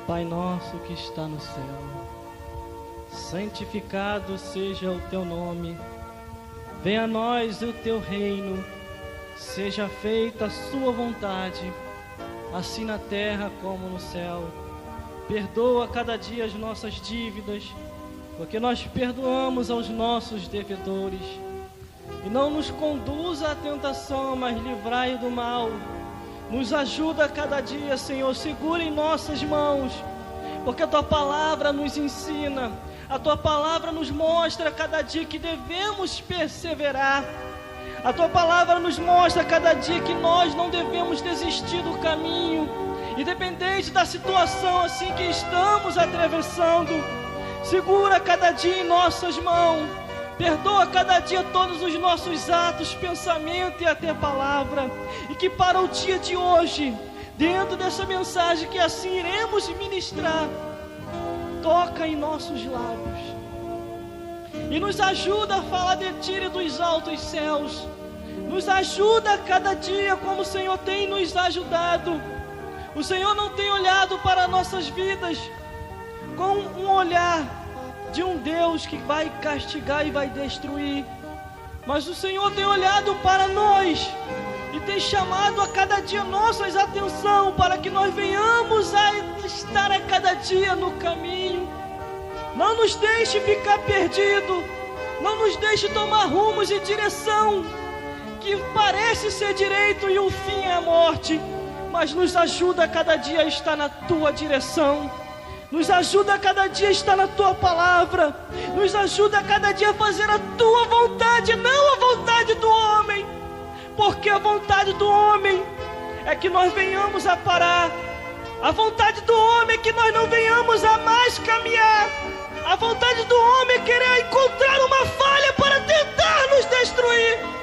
Pai nosso que está no céu, santificado seja o teu nome. Venha a nós o teu reino, seja feita a sua vontade, assim na terra como no céu. Perdoa cada dia as nossas dívidas, porque nós perdoamos aos nossos devedores. E não nos conduza à tentação, mas livrai do mal. Nos ajuda a cada dia, Senhor, segura em nossas mãos, porque a Tua Palavra nos ensina, a Tua Palavra nos mostra a cada dia que devemos perseverar. A Tua Palavra nos mostra a cada dia que nós não devemos desistir do caminho, independente da situação assim que estamos atravessando. Segura cada dia em nossas mãos, perdoa cada dia todos os nossos atos, pensamento e até palavra. E que para o dia de hoje, dentro dessa mensagem que assim iremos ministrar, toca em nossos lábios e nos ajuda a falar de Ti e dos altos céus. Nos ajuda a cada dia como o Senhor tem nos ajudado. O Senhor não tem olhado para nossas vidas com um olhar de um Deus que vai castigar e vai destruir, mas o Senhor tem olhado para nós e tem chamado a cada dia nossas atenção para que nós venhamos a estar a cada dia no caminho. Não nos deixe ficar perdido, não nos deixe tomar rumos e direção que parece ser direito e o fim é a morte, mas nos ajuda a cada dia a estar na Tua direção. Nos ajuda a cada dia a estar na Tua Palavra. Nos ajuda a cada dia a fazer a Tua vontade, não a vontade do homem. Porque a vontade do homem é que nós venhamos a parar. A vontade do homem é que nós não venhamos a mais caminhar. A vontade do homem é querer encontrar uma falha para tentar nos destruir.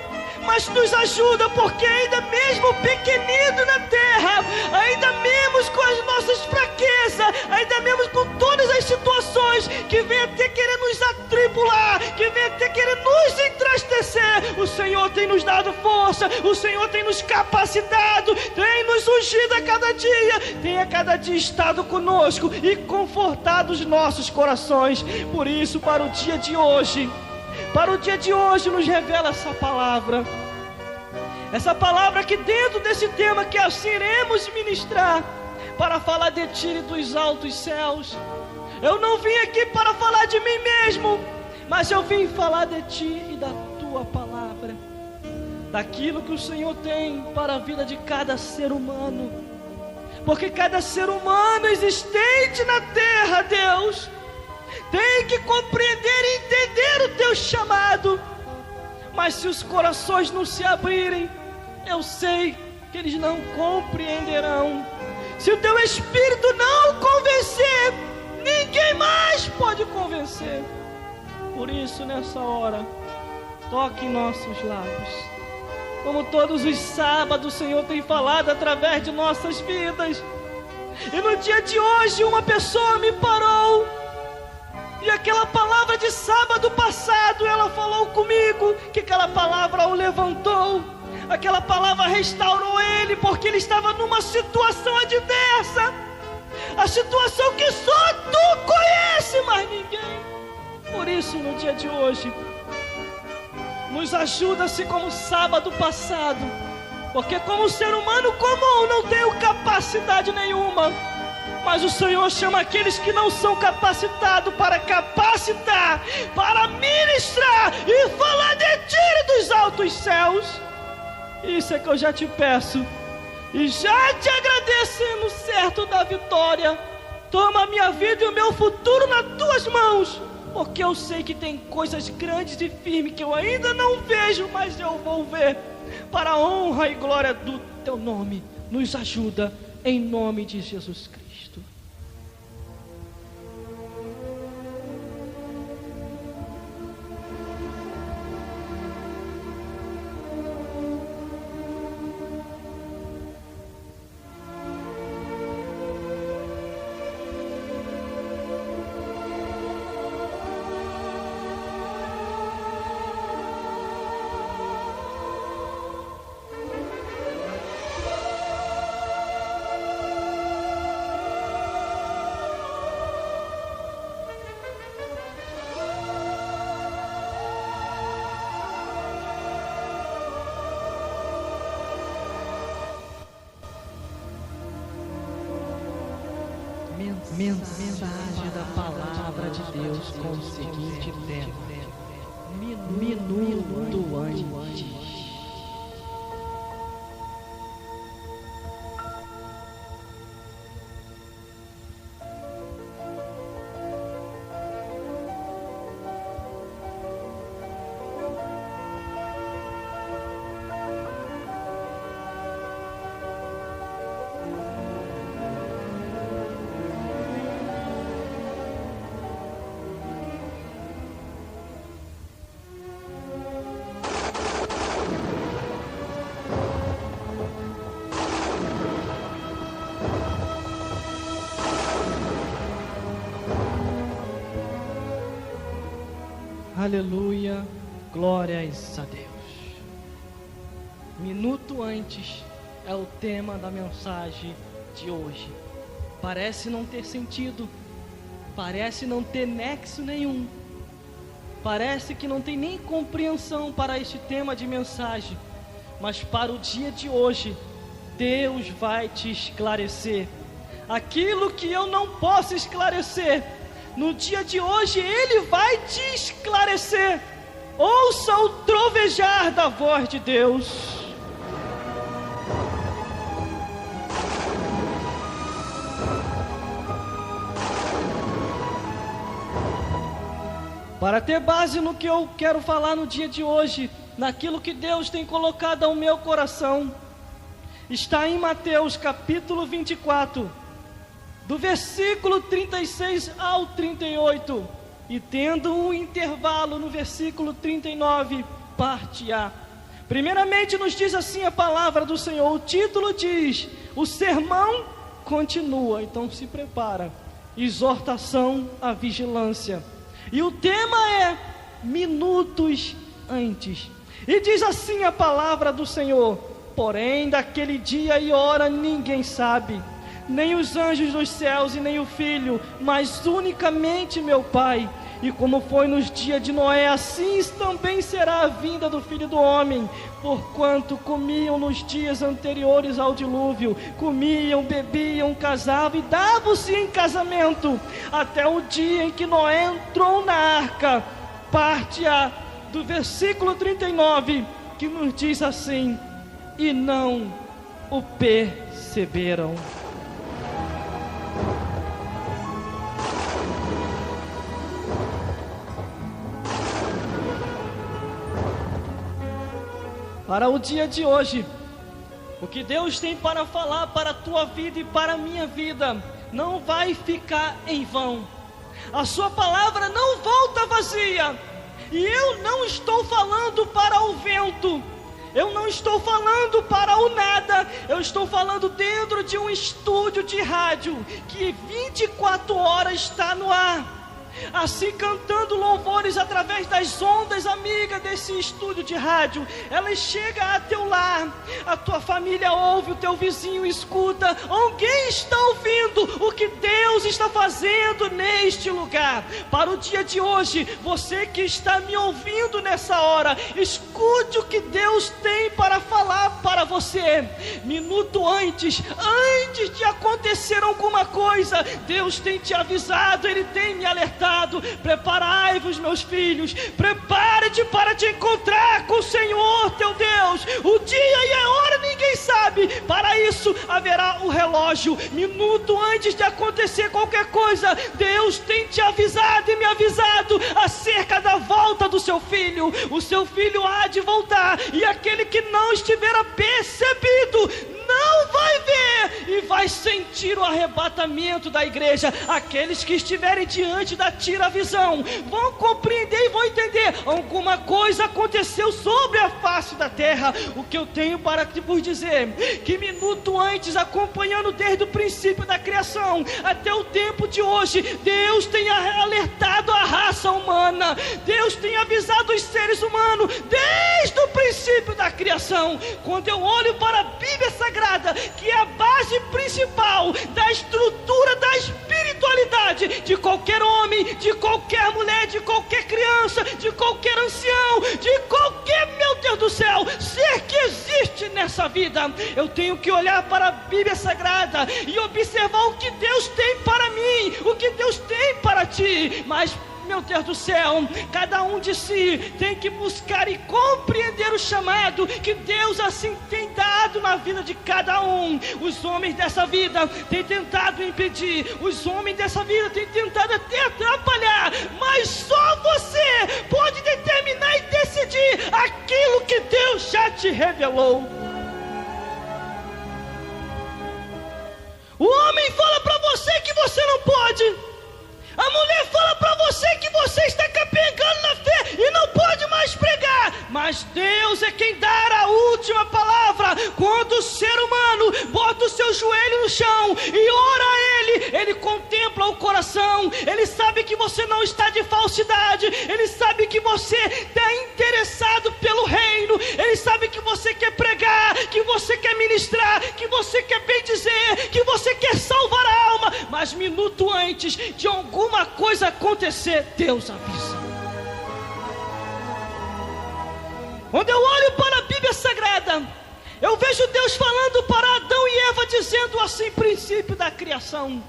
Mas nos ajuda, porque ainda mesmo pequenino na terra, ainda mesmo com as nossas fraquezas, ainda mesmo com todas as situações que vem até querer nos atribular, que vem até querer nos entristecer, o Senhor tem nos dado força, o Senhor tem nos capacitado, tem nos ungido a cada dia, tem a cada dia estado conosco e confortado os nossos corações. Por isso, para o dia de hoje nos revela essa palavra que dentro desse tema que assim iremos ministrar, para falar de Ti e dos altos céus. Eu não vim aqui para falar de mim mesmo, mas eu vim falar de Ti e da Tua palavra, daquilo que o Senhor tem para a vida de cada ser humano, porque cada ser humano existente na terra, Deus, tem que compreender e entender o Teu chamado. Mas se os corações não se abrirem, eu sei que eles não compreenderão. Se o Teu Espírito não convencer, ninguém mais pode convencer. Por isso, nessa hora, toque em nossos lábios. Como todos os sábados o Senhor tem falado através de nossas vidas. E no dia de hoje uma pessoa me parou, e aquela palavra de sábado passado, ela falou comigo, que aquela palavra o levantou, aquela palavra restaurou ele, porque ele estava numa situação adversa, a situação que só Tu conhece, mas ninguém. Por isso, no dia de hoje, nos ajuda assim como sábado passado, porque como ser humano comum não tenho capacidade nenhuma, mas o Senhor chama aqueles que não são capacitados para capacitar, para ministrar e falar de Ti e dos altos céus. Isso é que eu já te peço e já te agradecendo certo da vitória. Toma a minha vida e o meu futuro nas Tuas mãos, porque eu sei que tem coisas grandes e firmes que eu ainda não vejo, mas eu vou ver, para a honra e glória do Teu nome. Nos ajuda em nome de Jesus Cristo. Mensagem da palavra de Deus com o seguinte tema: minuto antes. Aleluia, glórias a Deus. Minuto antes é o tema da mensagem de hoje. Parece não ter sentido, parece não ter nexo nenhum, parece que não tem nem compreensão para este tema de mensagem, mas para o dia de hoje, Deus vai te esclarecer aquilo que eu não posso esclarecer. No dia de hoje Ele vai te esclarecer. Ouça o trovejar da voz de Deus. Para ter base no que eu quero falar no dia de hoje, naquilo que Deus tem colocado ao meu coração, está em Mateus capítulo 24, do versículo 36 ao 38, e tendo um intervalo no versículo 39, parte A. Primeiramente nos diz assim a palavra do Senhor. O título diz: o sermão continua. Então se prepara. Exortação à vigilância. E o tema é minutos antes. E diz assim a palavra do Senhor: porém daquele dia e hora ninguém sabe, nem os anjos dos céus e nem o Filho, mas unicamente meu Pai. E como foi nos dias de Noé, assim também será a vinda do Filho do Homem. Porquanto comiam nos dias anteriores ao dilúvio, comiam, bebiam, casavam e davam-se em casamento, até o dia em que Noé entrou na arca. Parte A do versículo 39, que nos diz assim: e não o perceberam. Para o dia de hoje, o que Deus tem para falar para a tua vida e para a minha vida não vai ficar em vão. A sua palavra não volta vazia. E eu não estou falando para o vento, eu não estou falando para o nada, eu estou falando dentro de um estúdio de rádio que 24 horas está no ar, assim cantando louvores através das ondas amigas desse estúdio de rádio. Ela chega a teu lar, a tua família ouve, o teu vizinho escuta. Alguém está ouvindo o que Deus está fazendo neste lugar. Para o dia de hoje, você que está me ouvindo nessa hora, escute o que Deus tem para falar para você. Minuto antes de acontecer alguma coisa, Deus tem te avisado, Ele tem me alertado. Preparai-vos, meus filhos, prepare-te para te encontrar com o Senhor teu Deus. O dia e a hora ninguém sabe. Para isso haverá o relógio. Minuto antes de acontecer qualquer coisa, Deus tem te avisado e me avisado acerca da volta do seu filho. O seu filho há de voltar, e aquele que não estiver apercebido não vai ver e vai sentir o arrebatamento da igreja. Aqueles que estiverem diante da tira-visão vão compreender e vão entender: alguma coisa aconteceu sobre a face da terra. O que eu tenho para te dizer, que minuto antes, acompanhando desde o princípio da criação até o tempo de hoje, Deus tem alertado a raça humana, Deus tem avisado os seres humanos desde o princípio da criação. Quando eu olho para a Bíblia Sagrada, que é a base principal da estrutura da espiritualidade de qualquer homem, de qualquer mulher, de qualquer criança, de qualquer ancião, de qualquer, meu Deus do céu, ser que existe nessa vida, eu tenho que olhar para a Bíblia Sagrada e observar o que Deus tem para mim, o que Deus tem para ti. Mas, meu Deus do céu, cada um de si tem que buscar e compreender o chamado que Deus assim tem dado na vida de cada um. Os homens dessa vida têm tentado impedir, os homens dessa vida têm tentado até atrapalhar, mas só você pode determinar e decidir aquilo que Deus já te revelou. O homem fala para você que você não pode. A mulher fala para você que você está capengando na fé e não pode mais pregar. Mas Deus é quem dá a última palavra. Quando o ser humano bota o seu joelho no chão e ora a Ele contempla o coração. Ele sabe que você não está de falsidade. Ele sabe que você está interessado pelo reino. Ele sabe que você quer pregar, que você quer ministrar, que você quer bem dizer, que você quer salvar a alma. Mas minuto antes de alguma coisa acontecer, Deus avisa. Quando eu olho para a Bíblia Sagrada, eu vejo Deus falando para Adão e Eva, dizendo assim, princípio da criação: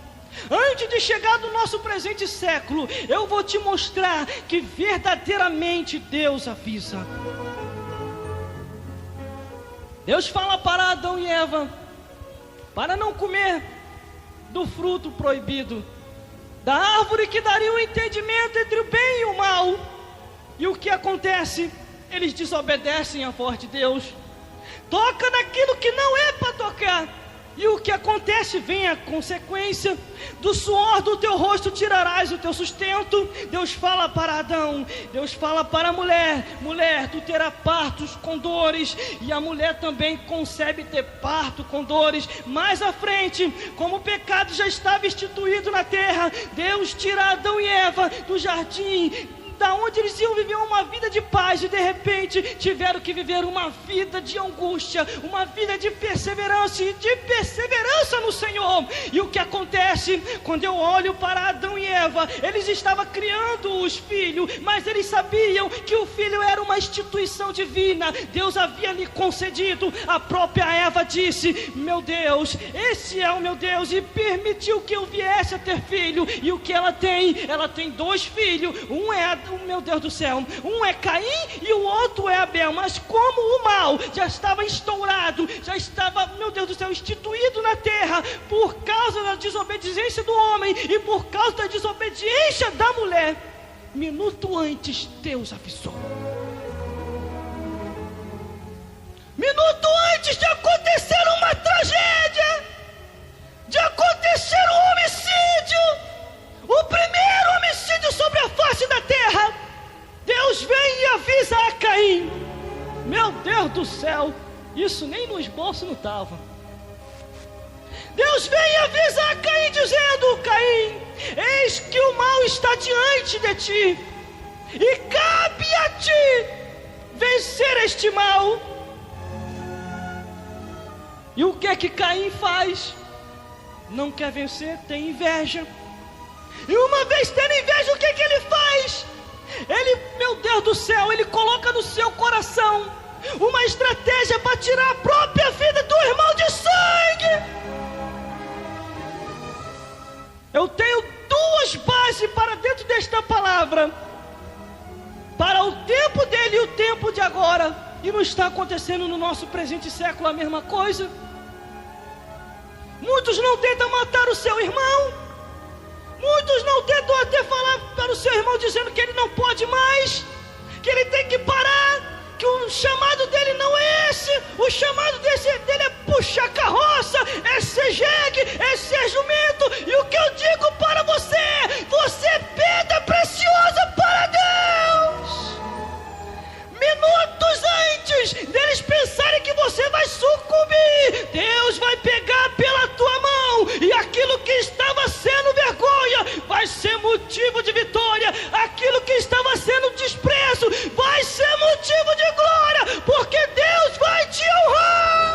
antes de chegar no nosso presente século, eu vou te mostrar que verdadeiramente Deus avisa. Deus fala para Adão e Eva para não comer do fruto proibido, da árvore que daria um entendimento entre o bem e o mal. E o que acontece? Eles desobedecem a voz de Deus, toca naquilo que não é para tocar. E o que acontece? Vem a consequência: do suor do teu rosto tirarás o teu sustento. Deus fala para Adão, Deus fala para a mulher: mulher, tu terás partos com dores. E a mulher também concebe ter parto com dores. Mais à frente, como o pecado já estava instituído na terra, Deus tira Adão e Eva do jardim, da onde eles iam viver uma vida de paz, e de repente tiveram que viver uma vida de angústia, uma vida de perseverança, e de perseverança no Senhor. E o que acontece? Quando eu olho para Adão e Eva, eles estavam criando os filhos, mas eles sabiam que o filho era uma instituição divina. Deus havia lhe concedido. A própria Eva disse: meu Deus, esse é o meu Deus, e permitiu que eu viesse a ter filho. E o que ela tem? Ela tem 2 filhos. Um é meu Deus do céu, um é Caim e o outro é Abel. Mas como o mal já estava instaurado, já estava, meu Deus do céu, instituído na terra, por causa da desobediência do homem e por causa da desobediência da mulher, minuto antes Deus avisou. Minuto antes de acontecer uma tragédia, de acontecer um homicídio, o primeiro homicídio sobre a face da terra, Deus vem e avisa a Caim. Meu Deus do céu, isso nem no esboço não estava. Deus vem e avisa a Caim, dizendo: Caim, eis que o mal está diante de ti, e cabe a ti vencer este mal. E o que é que Caim faz? Não quer vencer, tem inveja. E uma vez tendo inveja, o que é que ele faz? Ele, meu Deus do céu, ele coloca no seu coração uma estratégia para tirar a própria vida do irmão de sangue. Eu tenho 2 bases para dentro desta palavra, para o tempo dele e o tempo de agora. E não está acontecendo no nosso presente século a mesma coisa? Muitos não tentam matar o seu irmão. Muitos não tentam até falar para o seu irmão, dizendo que ele não pode mais, que ele tem que parar, que o chamado dele não é esse. O chamado dele é puxar carroça, é ser jegue, é ser jumento. E o que eu digo para você: você é pedra preciosa para Deus. Minutos antes deles pensarem que você vai sucumbir, Deus vai pegar pela tua mão, e aquilo que estava sendo vergonha vai ser motivo de vitória. Aquilo que estava sendo desprezo vai ser motivo de glória, porque Deus vai te honrar.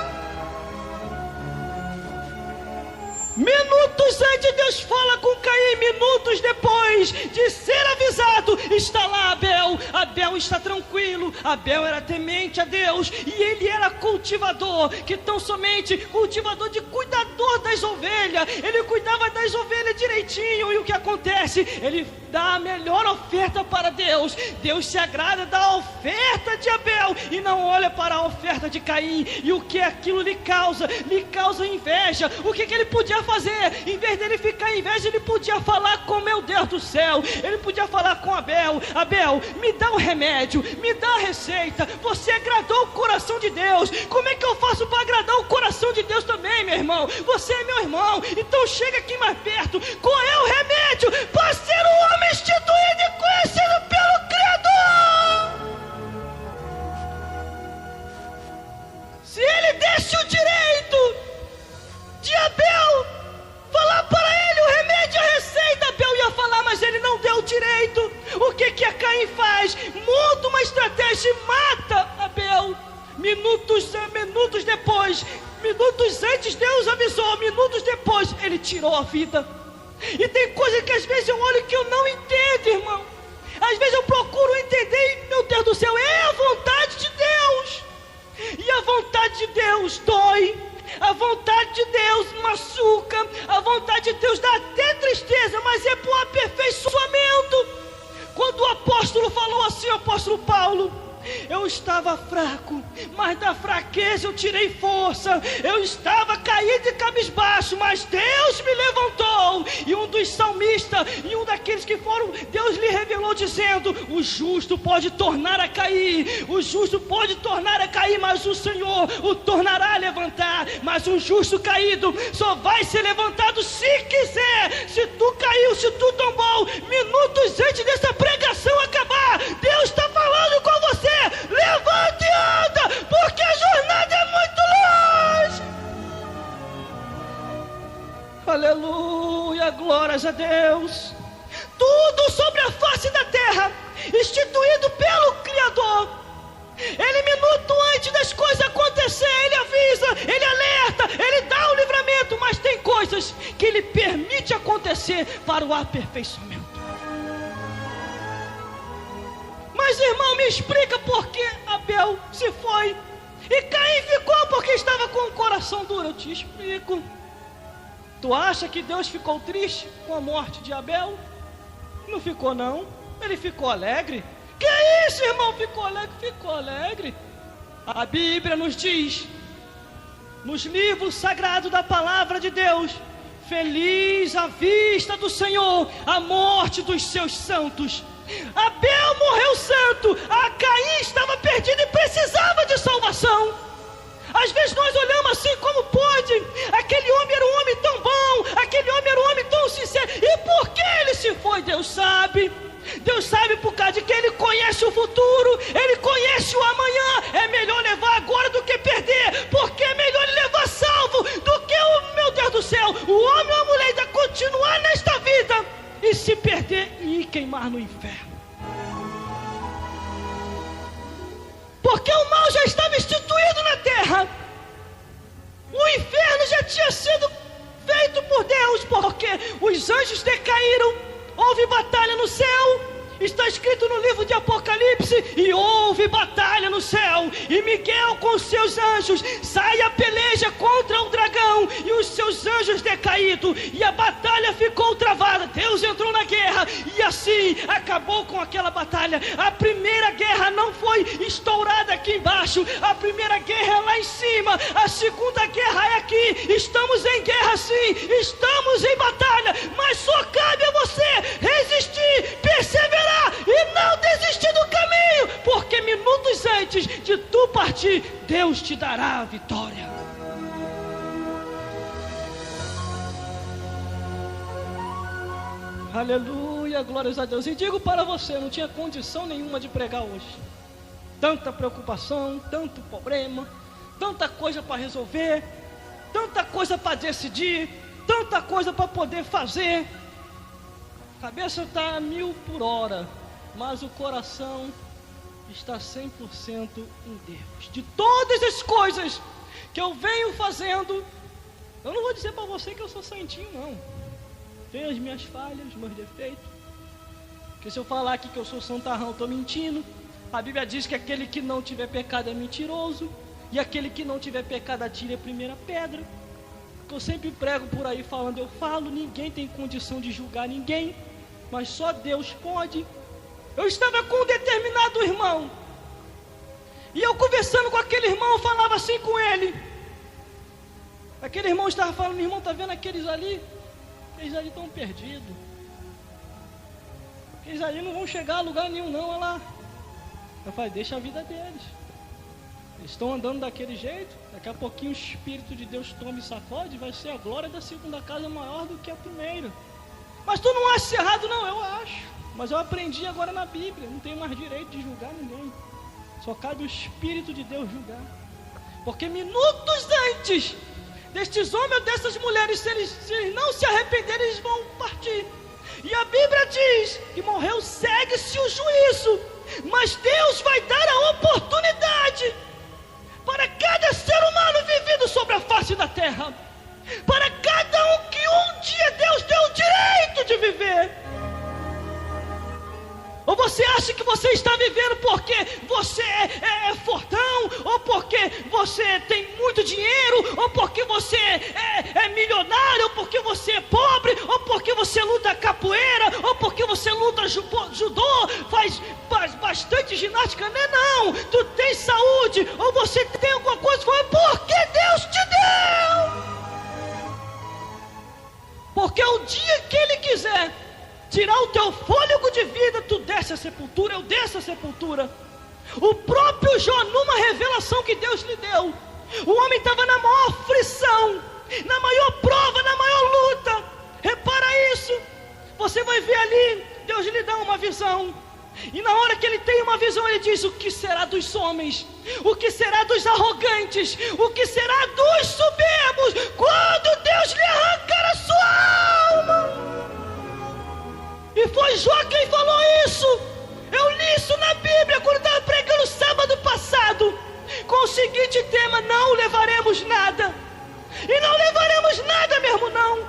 Abel está tranquilo. Abel era temente a Deus e ele era cultivador, que tão somente cultivador de cuidador das ovelhas. Ele cuidava das ovelhas direitinho. E o que acontece? Ele dá a melhor oferta para Deus. Deus se agrada da oferta de Abel e não olha para a oferta de Caim. E o que aquilo lhe causa? Lhe causa inveja. O que ele podia fazer? Em vez dele ficar em inveja, ele podia falar com meu Deus do céu. Ele podia falar com Abel: Abel, me dá um remédio, me dá a receita. Você agradou o coração de Deus. Como é que eu faço para agradar o coração de Deus também, meu irmão? Você é meu irmão, então chega aqui mais perto. Qual é o remédio para ser um homem instituído e conhecido pelo Criador? Se ele desse o direito de Abel falar para ele o remédio e a receita, Abel ia falar, mas ele não deu o direito. O que a Caim faz? Monta uma estratégia e mata Abel. Minutos depois, minutos antes Deus avisou, minutos depois ele tirou a vida. E tem coisa que às vezes eu olho que eu não entendo, irmão. Às vezes eu procuro entender e, meu Deus do céu, é a vontade de Deus. E a vontade de Deus dói. A vontade de Deus machuca. A vontade de Deus dá até tristeza, mas é para o aperfeiçoamento. Quando o apóstolo falou assim, o apóstolo Paulo: eu estava fraco, mas da fraqueza eu tirei força. Eu estava caído e cabisbaixo, mas Deus me levantou. E um dos salmistas, e um daqueles que foram, Deus lhe revelou dizendo: o justo pode tornar a cair, o justo pode tornar a cair, mas o Senhor o tornará a levantar. Mas um justo caído só vai ser levantado se quiser. Se tu caiu, se tu tombou, minutos antes dessa pregação acabar, Deus está falando com você: levante e anda, porque a jornada é muito longe. Aleluia, glórias a Deus. Tudo sobre a face da terra, instituído pelo Criador. Ele, minuto antes das coisas acontecer, ele avisa, ele alerta, ele dá o livramento. Mas tem coisas que ele permite acontecer para o aperfeiçoamento. Mas, irmão, me explica por que Abel se foi e Caim ficou porque estava com o coração duro. Eu te explico. Tu acha que Deus ficou triste com a morte de Abel? Não ficou, não. Ele ficou alegre. Que isso, irmão? Ficou alegre? Ficou alegre. A Bíblia nos diz, nos livros sagrados da palavra de Deus: feliz à vista do Senhor a morte dos seus santos. Abel morreu santo, a Caim estava perdido e precisava de salvação. Às vezes nós olhamos assim: como pode? Aquele homem era um homem tão bom, aquele homem era um homem tão sincero, e por que ele se foi? Deus sabe. Deus sabe, por causa de que ele conhece o futuro, ele conhece o amanhã. É melhor levar agora do que perder, porque é melhor ele levar salvo do que o, meu Deus do céu, o homem ou a mulher ainda continuar nesta vida e se perder e ir queimar no inferno. Porque o mal já estava instituído na terra. O inferno já tinha sido feito por Deus, porque os anjos decaíram. Houve batalha no céu. Está escrito no livro de Apocalipse: e houve batalha no céu, e Miguel com seus anjos sai a peleja contra o dragão e os seus anjos decaídos, e a batalha ficou travada. Deus entrou na guerra e assim acabou com aquela batalha. A primeira guerra não foi estourada aqui embaixo, a primeira guerra é lá em cima, a segunda guerra é aqui. Estamos em guerra sim, estamos em batalha, mas só cabe a você resistir, perseverar e não desistir do caminho, porque minutos antes de tu partir, Deus te dará a vitória. Aleluia, glórias a Deus. E digo para você, eu não tinha condição nenhuma de pregar hoje. Tanta preocupação, tanto problema, tanta coisa para resolver, tanta coisa para decidir, tanta coisa para poder fazer. A cabeça está a 1000 por hora, mas o coração está 100% em Deus. De todas as coisas que eu venho fazendo, eu não vou dizer para você que eu sou santinho, não. Tenho as minhas falhas, os meus defeitos. Porque se eu falar aqui que eu sou santarrão, eu estou mentindo. A Bíblia diz que aquele que não tiver pecado é mentiroso, e aquele que não tiver pecado atire a primeira pedra. Eu sempre prego por aí falando, eu falo, ninguém tem condição de julgar ninguém, mas só Deus pode. Eu estava com um determinado irmão, e eu conversando com aquele irmão, eu falava assim com ele. Aquele irmão estava falando, irmão, tá vendo aqueles ali? Aqueles ali estão perdidos. Aqueles ali não vão chegar a lugar nenhum não, olha lá. Eu falei, deixa a vida deles. Eles estão andando daquele jeito, daqui a pouquinho o Espírito de Deus toma e sacode, vai ser a glória da segunda casa maior do que a primeira. Mas tu não acha errado? Não, eu acho. Mas eu aprendi agora na Bíblia, não tenho mais direito de julgar ninguém. Só cabe o Espírito de Deus julgar. Porque minutos antes destes homens ou dessas mulheres, se eles não se arrependerem, eles vão partir. E a Bíblia diz que morreu, segue-se o juízo, mas Deus vai dar a oportunidade para cada ser humano vivido sobre a face da terra, para cada um que um dia Deus deu o direito de viver. Ou você acha que você está vivendo porque você é fortão, ou porque você tem muito dinheiro, ou porque você é milionário, ou porque você é pobre, ou porque você luta capoeira, ou porque você luta judô, faz bastante ginástica? Não, tu tem saúde, ou você tem alguma coisa, foi porque Deus te deu. Porque o dia que Ele quiser tirar o teu fôlego de vida, tu desce a sepultura, eu desço a sepultura. O próprio Jó, numa revelação que Deus lhe deu, o homem estava na maior aflição, na maior prova, na maior luta. Repara isso, você vai ver ali, Deus lhe dá uma visão, e na hora que ele tem uma visão, ele diz, o que será dos homens? O que será dos arrogantes? O que será dos soberbos? Quando Deus lhe arrancar a sua alma. E foi Jó quem falou isso. Eu li isso na Bíblia quando estava pregando sábado passado, com o seguinte tema, não levaremos nada. E não levaremos nada mesmo não.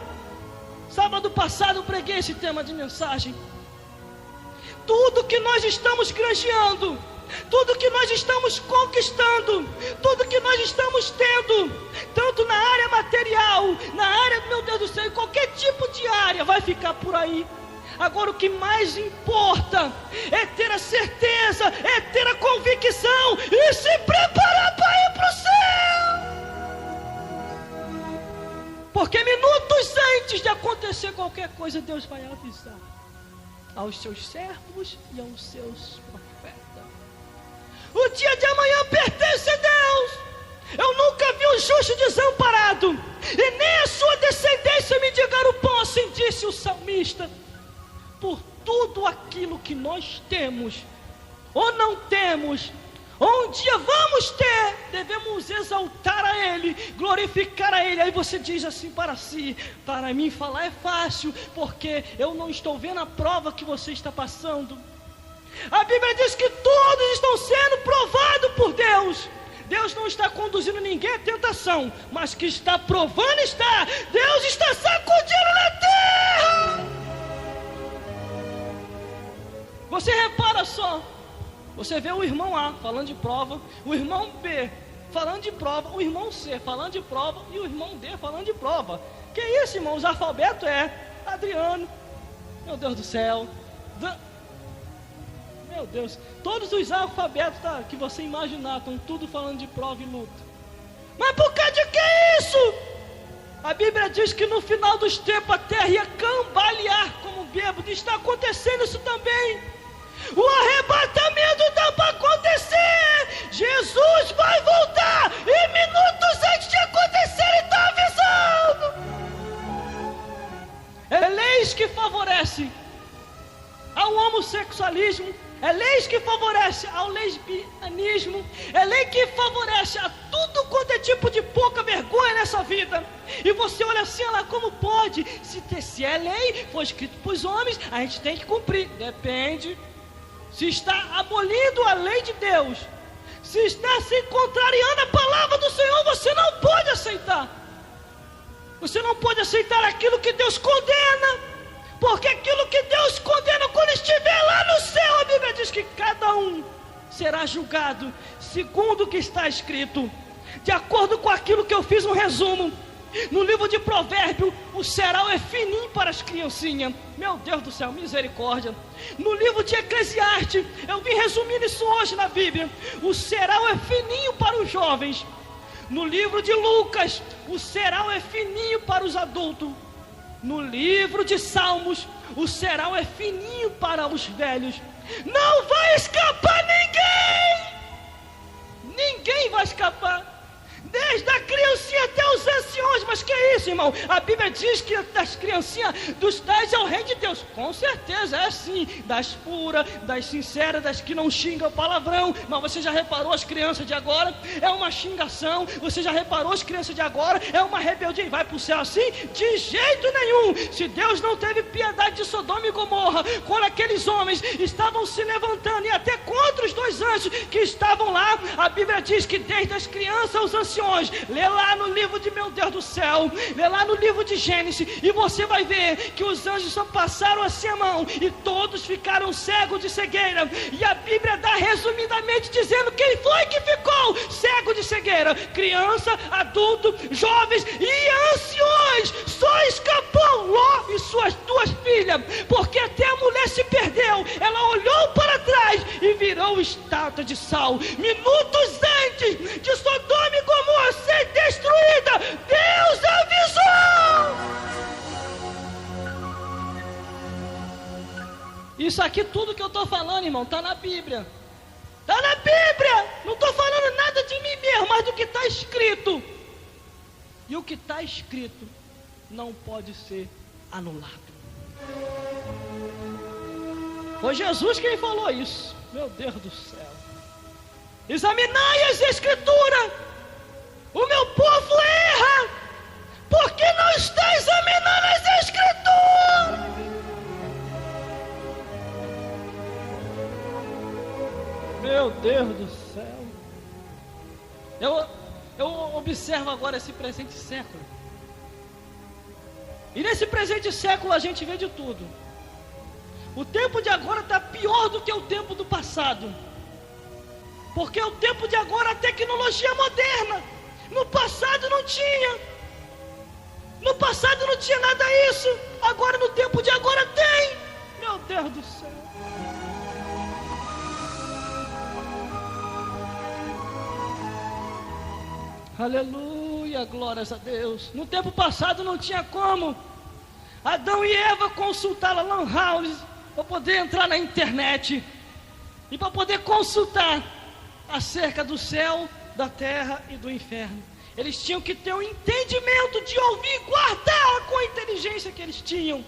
Sábado passado eu preguei esse tema de mensagem. Tudo que nós estamos granjeando, tudo que nós estamos conquistando, tudo que nós estamos tendo, tanto na área material, na área, meu Deus do céu, em qualquer tipo de área, vai ficar por aí. Agora o que mais importa é ter a certeza, é ter a convicção e se preparar para ir para o céu. Porque minutos antes de acontecer qualquer coisa, Deus vai avisar aos seus servos e aos seus profetas. O dia de amanhã pertence a Deus. Eu nunca vi um justo desamparado, e nem a sua descendência me diga o pão, assim disse o salmista. Por tudo aquilo que nós temos, ou não temos, ou um dia vamos ter, devemos exaltar a Ele, glorificar a Ele. Aí você diz assim para si, para mim falar é fácil, porque eu não estou vendo a prova que você está passando. A Bíblia diz que todos estão sendo provados por Deus. Deus não está conduzindo ninguém à tentação, mas que está provando está. Deus está sacudindo na terra. Você repara só, você vê o irmão A falando de prova, o irmão B falando de prova, o irmão C falando de prova e o irmão D falando de prova. Que isso, irmão? Os alfabetos Adriano, meu Deus do céu, meu Deus, todos os alfabetos que você imaginar estão tudo falando de prova e luta. Mas por causa de que isso? A Bíblia diz que no final dos tempos a terra ia cambalear como bêbado. Está acontecendo isso também. O arrebatamento está para acontecer. Jesus vai voltar, e minutos antes de acontecer Ele está avisando. É leis que favorecem ao homossexualismo, é leis que favorecem ao lesbianismo, é lei que favorece a tudo quanto é tipo de pouca vergonha nessa vida. E você olha assim, lá como pode? Se é lei, foi escrito para os homens, a gente tem que cumprir. Depende. Se está abolindo a lei de Deus, se está se contrariando a palavra do Senhor, você não pode aceitar. Você não pode aceitar aquilo que Deus condena, porque aquilo que Deus condena, quando estiver lá no céu, a Bíblia diz que cada um será julgado segundo o que está escrito. De acordo com aquilo que eu fiz um resumo, no livro de Provérbios, o cereal é fininho para as criancinhas. Meu Deus do céu, misericórdia. No livro de Eclesiastes, eu vim resumindo isso hoje na Bíblia, o cereal é fininho para os jovens. No livro de Lucas, o cereal é fininho para os adultos. No livro de Salmos, o cereal é fininho para os velhos. Não vai escapar ninguém! Ninguém vai escapar. Desde a criancinha até os anciões. Mas que é isso, irmão? A Bíblia diz que das criancinhas, dos tais é o reino de Deus. Com certeza, é assim. Das puras, das sinceras, das que não xingam palavrão. Mas você já reparou as crianças de agora? É uma xingação. Você já reparou as crianças de agora? É uma rebeldia. E vai para o céu assim? De jeito nenhum. Se Deus não teve piedade de Sodoma e Gomorra, quando aqueles homens estavam se levantando, e até contra os 2 anjos que estavam lá, a Bíblia diz que desde as crianças aos anciões, lê lá no livro de, meu Deus do céu, lê lá no livro de Gênesis, e você vai ver que os anjos só passaram assim a mão, e todos ficaram cegos de cegueira. E a Bíblia dá resumidamente dizendo quem foi que ficou cego de cegueira: criança, adulto, jovens e anciões. Só escapou Ló e suas 2 filhas, porque até a mulher se perdeu. Ela olhou para trás e virou estátua de sal. Minutos antes de Sodoma e Gomorra ser destruída, Deus avisou. Isso aqui tudo que eu estou falando, irmão, está na Bíblia. Está na Bíblia. Não estou falando nada de mim mesmo, mas do que está escrito. E o que está escrito não pode ser anulado. Foi Jesus quem falou isso. Meu Deus do céu. Examinai as Escrituras. O meu povo erra, porque não está examinando as Escrituras. Meu Deus do céu. Eu observo agora esse presente século. E nesse presente século a gente vê de tudo. O tempo de agora está pior do que o tempo do passado. Porque o tempo de agora é a tecnologia moderna. No passado não tinha. No passado não tinha nada disso. Agora no tempo de agora tem. Meu Deus do céu. Aleluia, glórias a Deus. No tempo passado não tinha como Adão e Eva consultar a Lan House para poder entrar na internet e para poder consultar acerca do céu, da terra e do inferno. Eles tinham que ter um entendimento de ouvir e guardar com a inteligência que eles tinham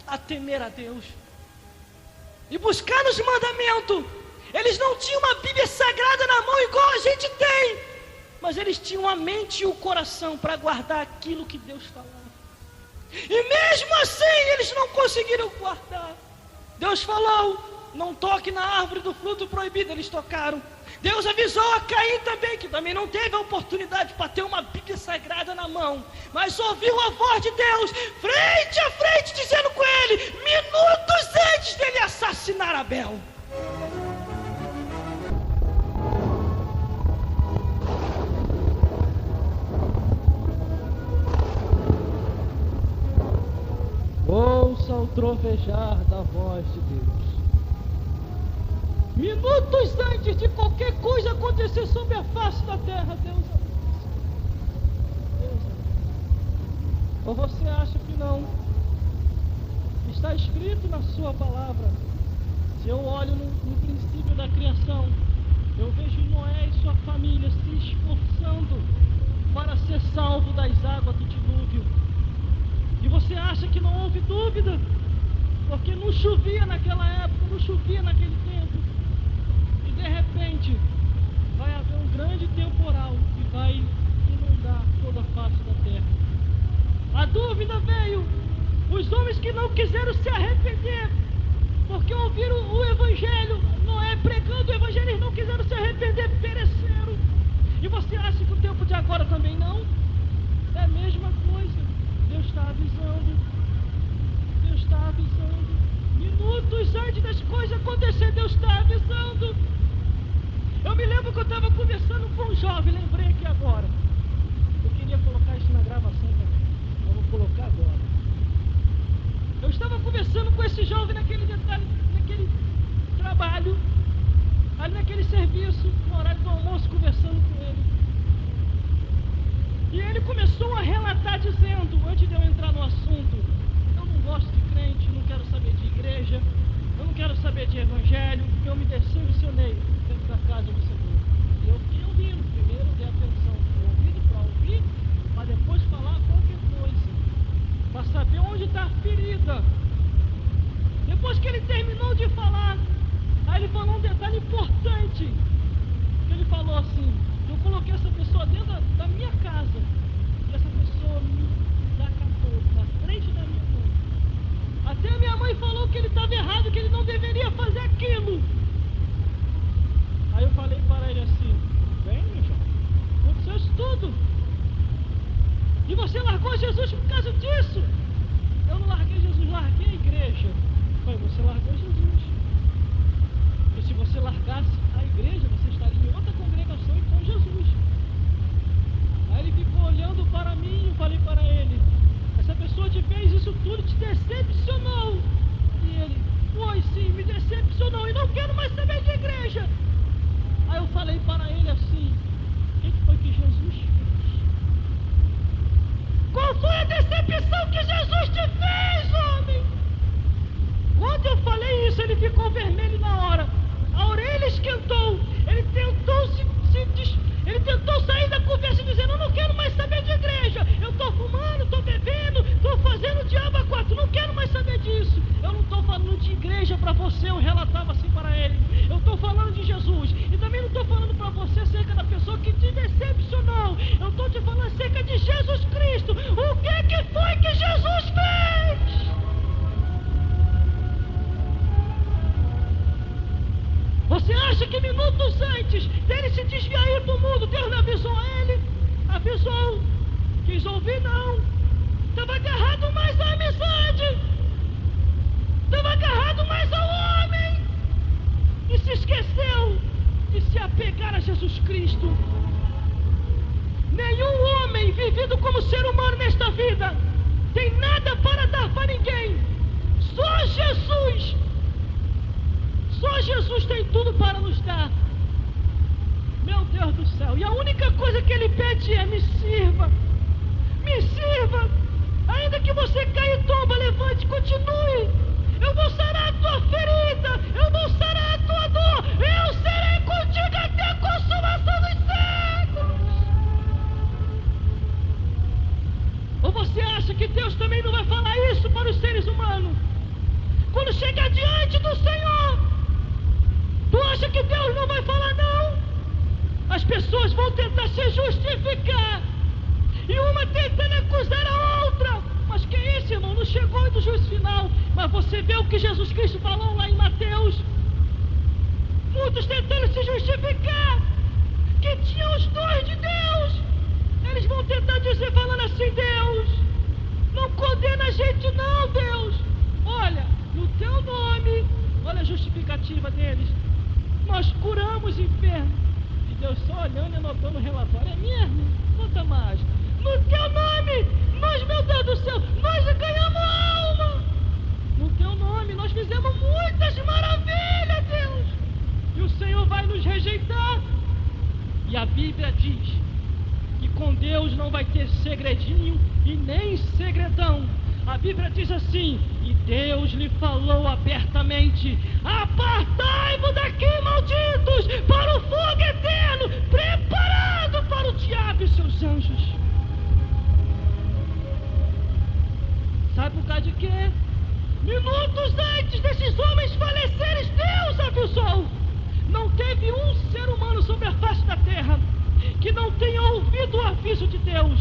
a temer a Deus e buscar nos mandamentos. Eles não tinham uma Bíblia sagrada na mão igual a gente tem, mas eles tinham a mente e o coração para guardar aquilo que Deus falava. E mesmo assim eles não conseguiram guardar. Deus falou: não toque na árvore do fruto proibido. Eles tocaram. Deus avisou a Caim também, que também não teve a oportunidade para ter uma Bíblia sagrada na mão, mas ouviu a voz de Deus frente a frente dizendo com ele, minutos antes dele assassinar Abel. Ouça o trovejar da voz de Deus. Minutos antes de qualquer coisa acontecer sobre a face da terra, Deus avisa. Deus avisa. Ou você acha que não? Está escrito na sua palavra. Se eu olho no princípio da criação, eu vejo Noé e sua família se esforçando para ser salvo das águas do dilúvio. E você acha que não houve dúvida? Porque não chovia naquela época, não chovia naquele tempo. E de repente, vai haver um grande temporal que vai inundar toda a face da terra. A dúvida veio. Os homens que não quiseram se arrepender, porque ouviram o Evangelho, Noé pregando o Evangelho, eles não quiseram se arrepender, pereceram. E você acha que o tempo de agora também não? É a mesma coisa. Deus está avisando. Deus está avisando. Minutos antes das coisas acontecerem, Deus está avisando. jovem, lembrei aqui agora. Eu queria colocar isso na gravação também. Eu vou colocar agora. Eu estava conversando com esse jovem naquele detalhe, naquele trabalho, ali naquele serviço, no horário do almoço, conversando com ele. E ele começou a relatar dizendo, antes de eu entrar no assunto, eu não gosto de crente, não quero saber de igreja, eu não quero saber de evangelho, eu me decepcionei dentro da casa do Senhor. E eu fiquei ouvindo, primeiro dei atenção ao ouvido para ouvir, para depois falar qualquer coisa, para saber onde está a ferida. Depois que ele terminou de falar, aí ele falou um detalhe importante. Ele falou assim, eu coloquei essa pessoa dentro da minha casa, e essa pessoa me desacatou na frente da minha mãe. Até a minha mãe falou que ele estava errado, que ele não deveria fazer aquilo. Aí eu falei para ele assim, bem, meu jovem, aconteceu isso tudo. E você largou Jesus por causa disso? Eu não larguei Jesus, larguei a igreja. Eu falei, você largou Jesus. Porque se você largasse a igreja, você estaria em outra congregação e com Jesus. Aí ele ficou olhando para mim e eu falei para ele, essa pessoa te fez isso tudo, te decepcionou. E ele, foi sim, me decepcionou e não quero mais saber de igreja. Aí eu falei para ele assim, o que foi que Jesus fez? Qual foi a decepção que Jesus te fez, homem? Quando eu falei isso, ele ficou vermelho na hora. A orelha esquentou. Ele tentou sair da conversa dizendo, eu não quero mais saber de igreja. Eu estou fumando, estou bebendo, estou fazendo diabo a quatro. Não quero mais saber disso. Eu não estou falando de igreja para você, eu relatava assim para ele. Eu estou falando de Jesus. E também não estou falando para você acerca da pessoa que te decepcionou. Eu estou te falando acerca de Jesus Cristo. O que foi que Jesus fez? Você acha que minutos antes dele se desviar e ir para o mundo, Deus não avisou a ele? Avisou. Quis ouvir, não. Estava agarrado mais à amizade. Estava agarrado mais ao homem. E se esqueceu de se apegar a Jesus Cristo. Nenhum homem vivido como ser humano nesta vida tem nada para dar para ninguém. Só Jesus. Só Jesus tem tudo para nos dar. Meu Deus do céu. E a única coisa que ele pede é, me sirva. Me sirva. Ainda que você caia e tomba, levante, continue. Eu vou sarar a tua ferida. Eu vou sarar a tua dor. Eu serei contigo até a consumação dos séculos. Ou você acha que Deus também não vai falar isso para os seres humanos? Quando chegar diante do Senhor, tu acha que Deus não vai falar não? As pessoas vão tentar se justificar. E uma tentando acusar a outra. Mas que é isso, irmão? Não chegou do juízo final. Mas você vê o que Jesus Cristo falou lá em Mateus. Muitos tentando se justificar que tinham os dons de Deus. Eles vão tentar dizer, falando assim, Deus, não condena a gente não, Deus. Olha, no teu nome, olha a justificativa deles, nós curamos enfermos. E Deus só olhando e anotando o relatório. É mesmo? Conta mais. No teu nome, nós, meu Deus do céu, nós ganhamos alma. No teu nome, nós fizemos muitas maravilhas, Deus. E o Senhor vai nos rejeitar. E a Bíblia diz que com Deus não vai ter segredinho e nem segredão. A Bíblia diz assim, e Deus lhe falou abertamente, apartai-vos daqui, malditos, para o fogo eterno, preparado para o diabo e seus anjos. Sabe por causa de quê? Minutos antes desses homens falecerem, Deus avisou. Não teve um ser humano sobre a face da terra que não tenha ouvido o aviso de Deus.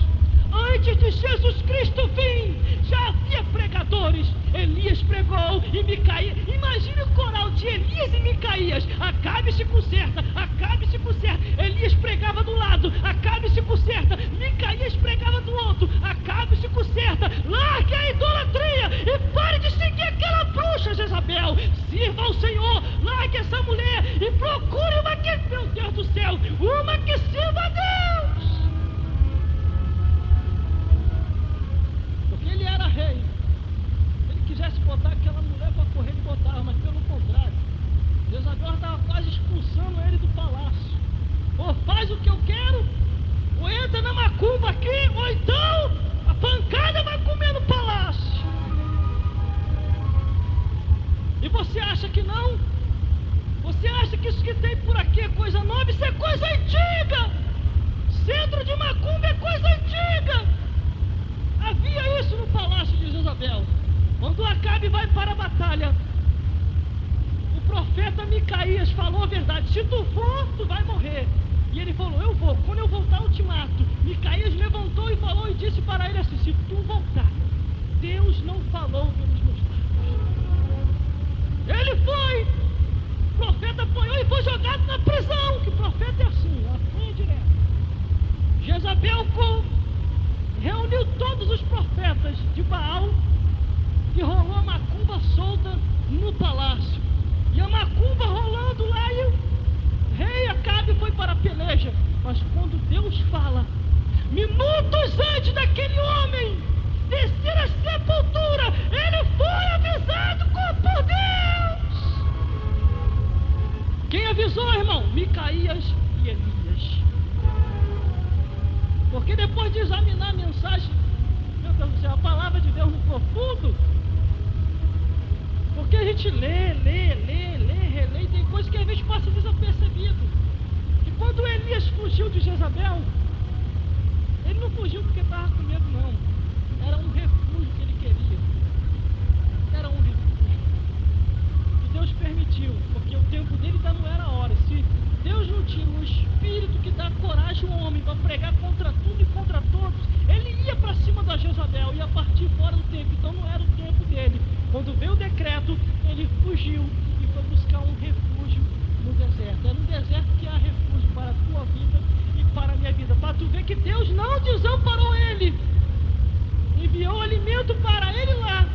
Antes de Jesus Cristo vir, já havia pregadores. Elias pregou e Micaías. Imagine o coral de Elias e Micaías. Acabe se conserta, Acabe se conserta. Elias pregava do lado, Acabe se conserta. Micaías pregava do outro, Acabe se conserta. Largue a idolatria e pare de seguir aquela bruxa Jezabel. Sirva ao Senhor, largue essa mulher e procure uma que, meu Deus do céu, uma que sirva a Deus. macumba aqui, ou então a pancada vai comer no palácio. E você acha que não? Você acha que isso que tem por aqui é coisa nova? Isso é coisa antiga. Centro de macumba é coisa antiga. Havia isso no palácio de Jezabel. Quando Acabe vai para a batalha, o profeta Micaías falou a verdade: se tu for, tu vai morrer. E ele falou: eu vou, quando eu voltar eu te mato. Micaías levantou e falou e disse para ele assim: se tu voltar, Deus não falou pelos meus lábios. Ele foi, o profeta apanhou e foi jogado na prisão, que o profeta é assim, apanha direto. Jezabel reuniu todos os profetas de Baal e rolou a macumba solta no palácio. E a macumba rolando lá, e o rei Acabe foi para a peleja. Mas quando Deus fala, minutos antes daquele homem descer a sepultura, ele foi avisado por Deus. Quem avisou, irmão? Micaías e Elias. Porque depois de examinar a mensagem, meu Deus do céu, a palavra de Deus no profundo, porque a gente lê, relê, e tem coisas que às vezes passa desapercebido. E quando Elias fugiu de Jezabel, ele não fugiu porque estava com medo, não. Era um refúgio que ele queria. Era um refúgio. E Deus permitiu, porque o tempo dele ainda não era a hora. Se Deus não tinha um espírito que dá coragem ao homem para pregar contra tudo e contra todos, ele ia para cima da Jezabel, ia partir fora do tempo. Então não era o tempo dele. Quando veio o decreto, ele fugiu e foi buscar um refúgio no deserto. É no deserto que há refúgio para a tua vida e para a minha vida. Para tu ver que Deus não desamparou ele, enviou alimento para ele lá.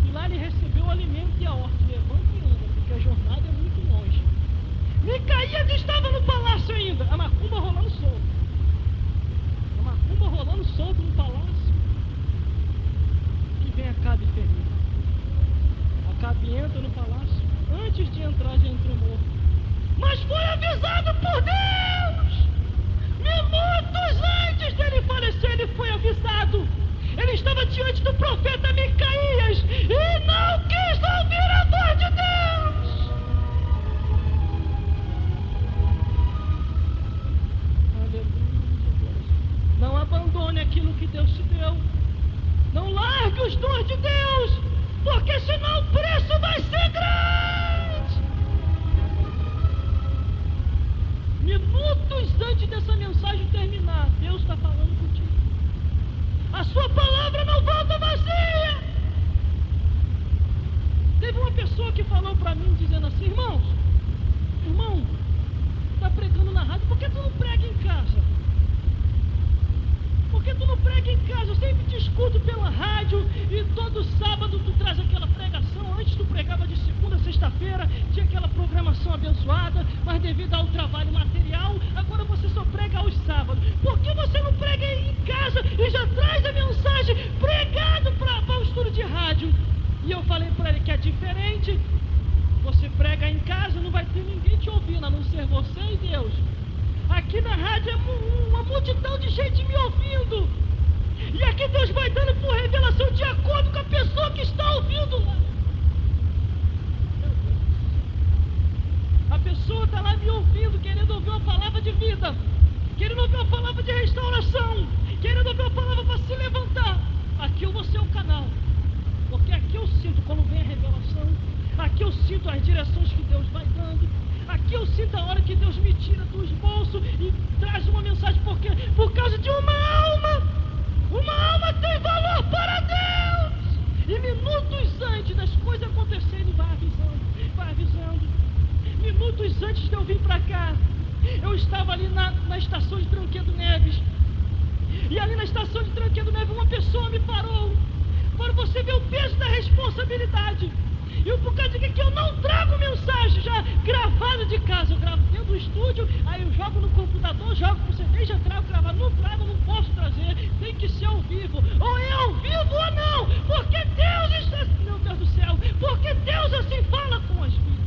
E lá ele recebeu o alimento e a ordem: levanta e anda, porque a jornada é muito longe. Micaías estava no palácio ainda, a macumba rolando solto. A macumba rolando solto no palácio. E vem Acabe ferido. Acabe entra no palácio. Antes de entrar, já entrou morto. Mas foi avisado por Deus. Minutos antes dele falecer, ele foi avisado. Ele estava diante do profeta Micaías e não quis ouvir a voz de Deus. Aleluia. Não abandone aquilo que Deus te deu. Não largue os dons de Deus, porque senão o preço vai ser grande. Minutos antes dessa mensagem terminar, Deus está falando contigo. A sua palavra não volta vazia. Teve uma pessoa que falou para mim, dizendo assim: irmão, está pregando na rádio, por que tu não prega em casa? Por que tu não prega em casa? Eu sempre te escuto pela rádio e todo sábado tu traz aquela pregação. Antes tu pregava de segunda a sexta-feira, tinha aquela programação abençoada, mas devido ao trabalho material, agora você só prega aos sábados. Por que você não prega em casa e já traz a mensagem pregado para o estúdio de rádio? E eu falei para ele que é diferente. Você prega em casa, não vai ter ninguém te ouvindo, a não ser você e Deus. Aqui na rádio é uma multidão de gente me ouvindo. E aqui Deus vai dando por revelação de acordo com a pessoa que está ouvindo lá. A pessoa está lá me ouvindo, querendo ouvir uma palavra de vida, querendo ouvir uma palavra de restauração, querendo ouvir uma palavra para se levantar. Aqui eu vou ser o canal, porque aqui eu sinto quando vem a revelação, aqui eu sinto as direções que Deus vai dando. Aqui eu sinto a hora que Deus me tira do esboço e traz uma mensagem, porque por causa de uma alma tem valor para Deus. E minutos antes das coisas acontecerem, vai avisando. Minutos antes de eu vir para cá, eu estava ali na estação de Tranquedo Neves. E ali na estação de Tranquedo Neves, uma pessoa me parou. Para você ver o peso da responsabilidade. E por causa de que eu não trago mensagem já gravada de casa, eu gravo dentro do estúdio, aí eu jogo no computador, jogo pro CD, já trago gravado. Não trago, não posso trazer, tem que ser ao vivo. Ou é ao vivo ou não, porque Deus está, meu Deus do céu, porque Deus assim fala com as vidas.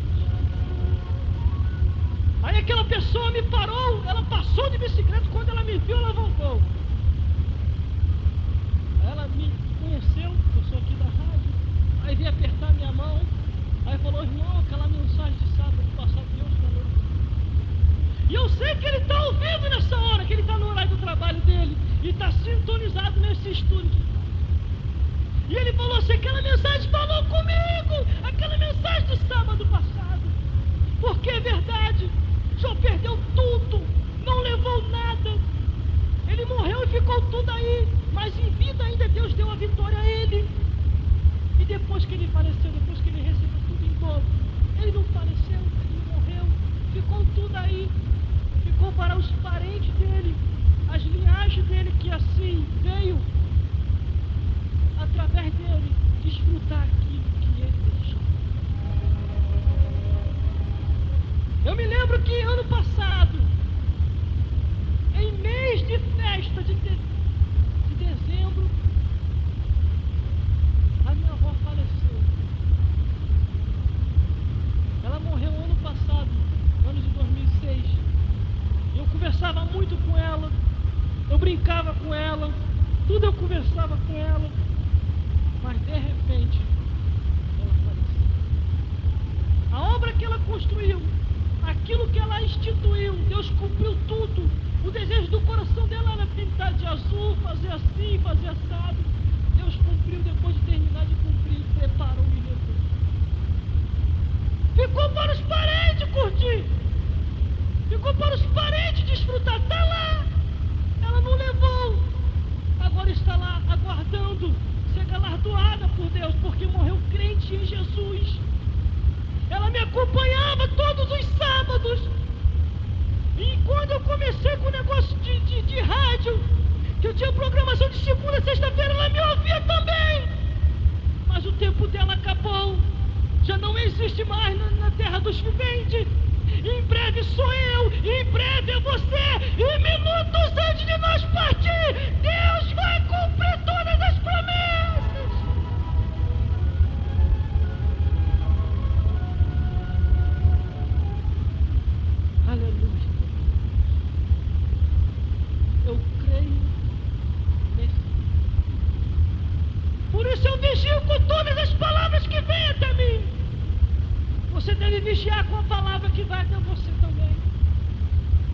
Aí aquela pessoa me parou, ela passou de bicicleta, quando ela me viu, ela voltou. esse estudo de casa. E ele falou assim, aquela mensagem falou comigo, aquela mensagem do sábado passado. Porque é verdade, o senhor perdeu tudo, não levou nada. Ele morreu e ficou tudo aí, mas em vida ainda Deus deu a vitória a ele. E depois que ele faleceu, depois que ele recebeu tudo em dobro, ele não faleceu, ele não morreu, ficou tudo aí, ficou para os parentes dele, as linhagens dele, que assim veio, através dele, desfrutar aquilo que ele deixou. Eu me lembro que ano passado, em mês de festa de dezembro, a minha avó faleceu. Ela morreu ano passado, ano de 2006. Eu conversava muito com ela, eu brincava com ela, tudo eu conversava com ela, mas de repente ela faleceu. A obra que ela construiu, aquilo que ela instituiu, Deus cumpriu tudo. O desejo do coração dela era pintar de azul, fazer assim, fazer assado. Deus cumpriu, depois de terminar de cumprir, preparou e levou. Ficou para os parentes curtir, ficou para os parentes desfrutar. Está lá, ela não levou, agora está lá aguardando ser galardoada por Deus, porque morreu crente em Jesus. Ela me acompanhava todos os sábados. E quando eu comecei com o negócio de rádio, que eu tinha programação de segunda a sexta-feira, ela me ouvia também. Mas o tempo dela acabou. Já não existe mais na terra dos viventes. Em breve sou eu, em breve é você. E minutos antes de nós partir, Deus vai cumprir todas as promessas. Aleluia. Eu creio nesse. Por isso eu vigio com todas as palavras que vêm até mim. Você deve vigiar com a palavra que vai até você também.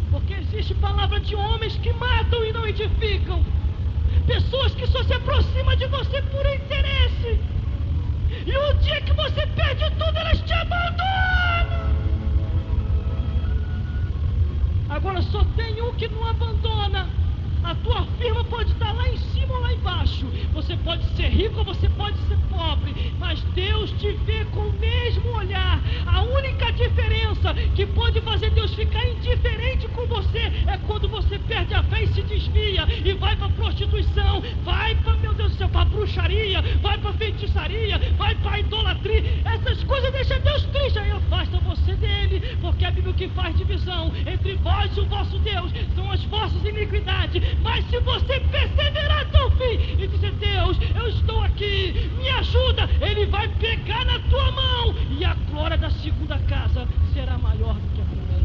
Porque existe palavra de homens que matam e não edificam. Pessoas que só se aproximam de você por interesse. E o dia que você perde tudo, elas te abandonam. Agora só tem um que não abandona. A tua firma pode estar lá em cima ou lá embaixo. Você pode ser rico ou você pode ser pobre. Mas Deus te vê com o mesmo olhar. A única diferença que pode fazer Deus ficar indiferente com você é quando você perde a fé e se desvia. E vai para prostituição. Vai para, meu Deus do céu, para bruxaria. Vai para feitiçaria. Vai para idolatria. Essas coisas deixam Deus triste. Aí afasta você dele. Porque a Bíblia que faz divisão entre vós e o vosso Deus são as vossas iniquidades. Mas se você perseverar até o fim e dizer, Deus, eu estou aqui, me ajuda, Ele vai pegar na tua mão e a glória da segunda casa será maior do que a primeira.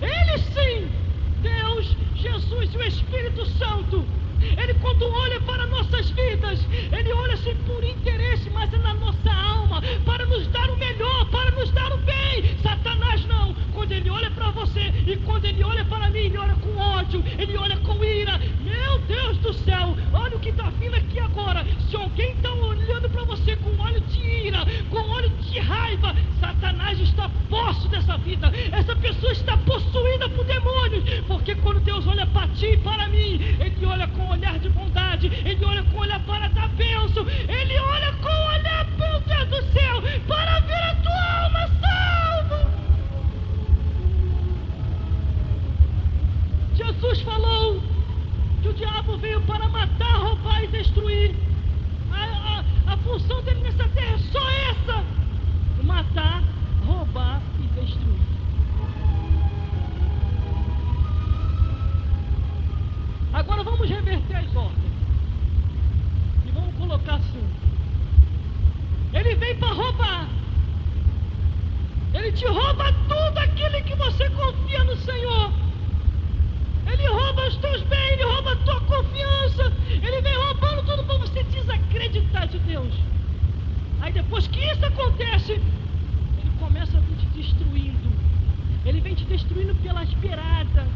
Ele sim, Deus, Jesus e o Espírito Santo, Ele quando olha para nossas vidas, Ele olha assim por interesse, mas é na nossa alma, para nos dar o melhor, para nos dar o bem. Satanás não, quando ele olha para você e quando ele olha para mim, ele olha com ódio, ele olha com ira. Meu Deus do céu, olha o que está vindo aqui agora. Se alguém está olhando para você com olho de ira, com olho de raiva, Satanás está posse dessa vida. Essa pessoa está possuída por demônios, porque quando Deus olha para ti e para mim, Ele olha com olhar de bondade, Ele olha com olhar para dar bênção, Ele olha com olhar, meu Deus do céu, para ver a tua alma salva. Jesus falou que o diabo veio para matar, roubar e destruir. A função dele nessa terra é só essa: matar, roubar e destruir. Agora vamos reverter as ordens e vamos colocar assim: ele vem para roubar, ele te rouba tudo aquilo que você confia no Senhor. Ele rouba os teus bens, ele rouba a tua confiança, ele vem roubando tudo para você desacreditar de Deus. Aí depois que isso acontece, ele começa a vir te destruindo. Ele vem te destruindo pelas beiradas,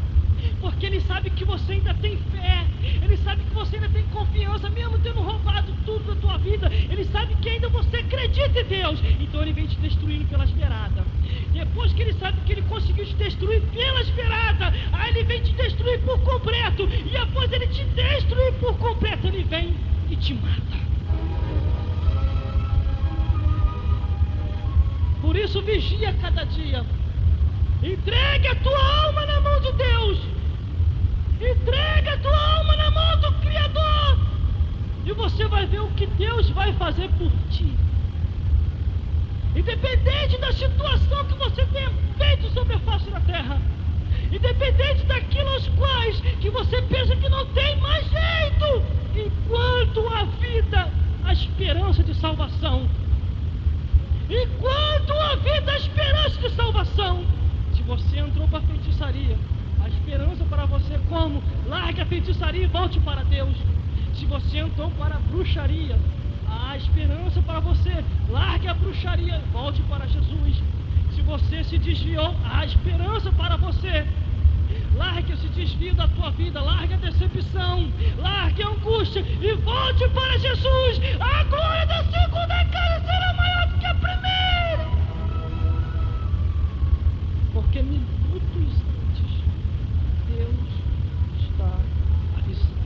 porque ele sabe que você ainda tem fé, ele sabe que você ainda esperança, mesmo tendo roubado tudo da tua vida. Ele sabe que ainda você acredita em Deus, então ele vem te destruindo pelas beiradas. Depois que ele sabe que ele conseguiu te destruir pelas beiradas, aí ele vem te destruir por completo. E após ele te destruir por completo, ele vem e te mata. Por isso vigia cada dia. Entregue a tua alma na mão de Deus. Entregue a tua alma na mão do Criador. E você vai ver o que Deus vai fazer por ti. Independente da situação que você tenha feito sobre a face da terra, independente daquilo aos quais que você pensa que não tem mais jeito, enquanto há vida, a esperança de salvação. Enquanto há vida, a esperança de salvação. Se você entrou para a feitiçaria, a esperança para você é como? Largue a feitiçaria e volte para Deus. Se você entrou para a bruxaria, a esperança para você, largue a bruxaria e volte para Jesus. Se você se desviou, há esperança para você. Largue esse desvio da tua vida, largue a decepção, largue a angústia e volte para Jesus. A glória da segunda casa será maior do que a primeira. Porque minutos antes, Deus está avisando.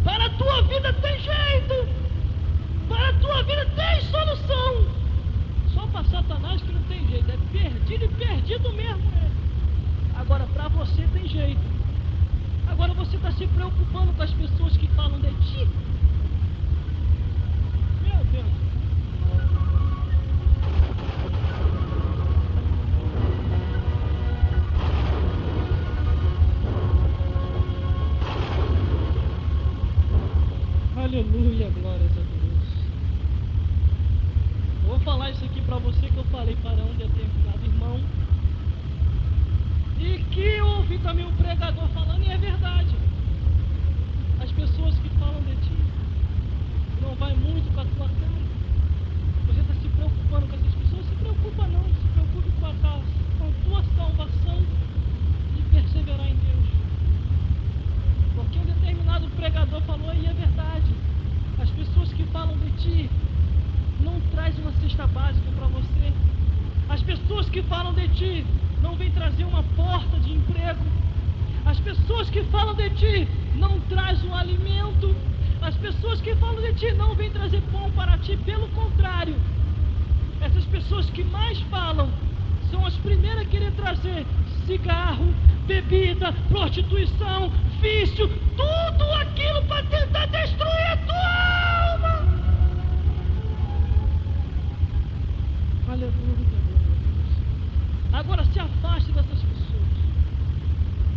Para a tua vida tem jeito, para a tua vida tem solução. Só para Satanás que não tem jeito, é perdido e perdido mesmo. Agora para você tem jeito. Agora você está se preocupando com as pessoas que falam de ti. Meu Deus. Aleluia, glórias a Deus. Vou falar isso aqui para você que eu falei para um determinado irmão. E que eu ouvi também um pregador falando, e é verdade. As pessoas que falam de ti não vai muito com a tua cara. Você está se preocupando com essas pessoas? Se preocupa não, se preocupe com a tua salvação e perseverar em Deus. Porque um determinado pregador falou, e é verdade. As pessoas que falam de ti não trazem uma cesta básica para você. As pessoas que falam de ti não vêm trazer uma porta de emprego. As pessoas que falam de ti não trazem um alimento. As pessoas que falam de ti não vêm trazer pão para ti. Pelo contrário, essas pessoas que mais falam são as primeiras a querer trazer cigarro, bebida, prostituição, vício, tudo aquilo para tentar destruir a tua alma. Aleluia. Agora se afaste dessas pessoas.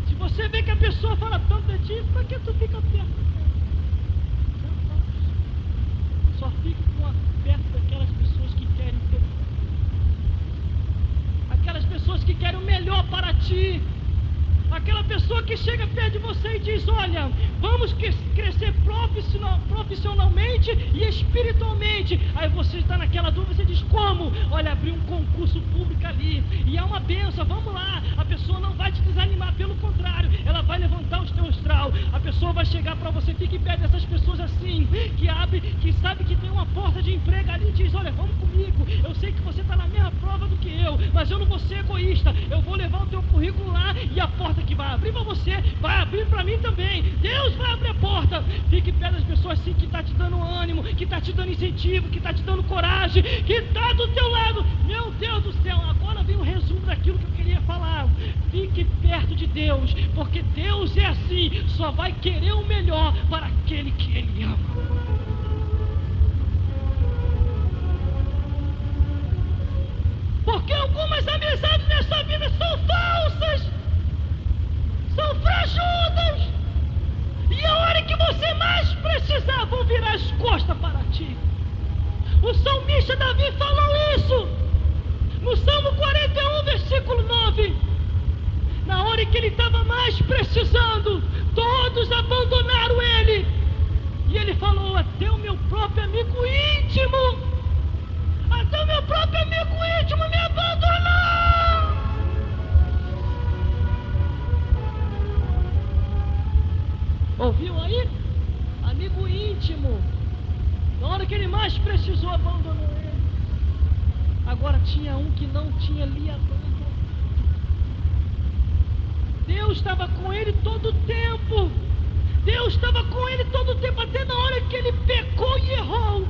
Se você vê que a pessoa fala tanto de ti, para que tu fica perto? Se afaste. Só fique perto daquelas pessoas que querem ter, aquelas pessoas que querem o melhor para ti. Aquela pessoa que chega perto de você e diz, olha, vamos crescer profissionalmente e espiritualmente. Aí você está naquela dúvida, você diz, como? Olha, abrir um concurso público ali, e é uma benção, vamos lá. A pessoa não vai te desanimar, pelo contrário, ela vai levantar o teu astral. A pessoa vai chegar para você, fique perto dessas pessoas assim, que sabe que tem uma porta de emprego ali e diz, olha, vamos comigo, eu sei que você está na mesma prova do que eu, mas eu não vou ser egoísta, eu vou levar o teu currículo lá, e a porta que vai abrir para você, vai abrir para mim também. Deus vai abrir a porta. Fique perto das pessoas assim que está te dando ânimo, que está te dando incentivo, que está te dando coragem, que está do teu lado. Meu Deus do céu, agora vem o resumo daquilo que eu queria falar. Fique perto de Deus, porque Deus é assim, só vai querer o melhor para aquele que Ele ama. Porque algumas amizades nessa vida são falsas, são frajudas, e a hora que você mais precisar vão virar as costas para ti. O salmista Davi falou isso no Salmo 41, versículo 9. Na hora que ele estava mais precisando, todos abandonaram ele, e ele falou, até o meu próprio amigo íntimo, até o meu próprio amigo íntimo me abandonou. Ouviu aí? Amigo íntimo. Na hora que ele mais precisou, abandonou ele. Agora tinha um que não tinha lhe abandonado. Deus estava com ele todo o tempo. Deus estava com ele todo o tempo, até na hora que ele pecou e errou.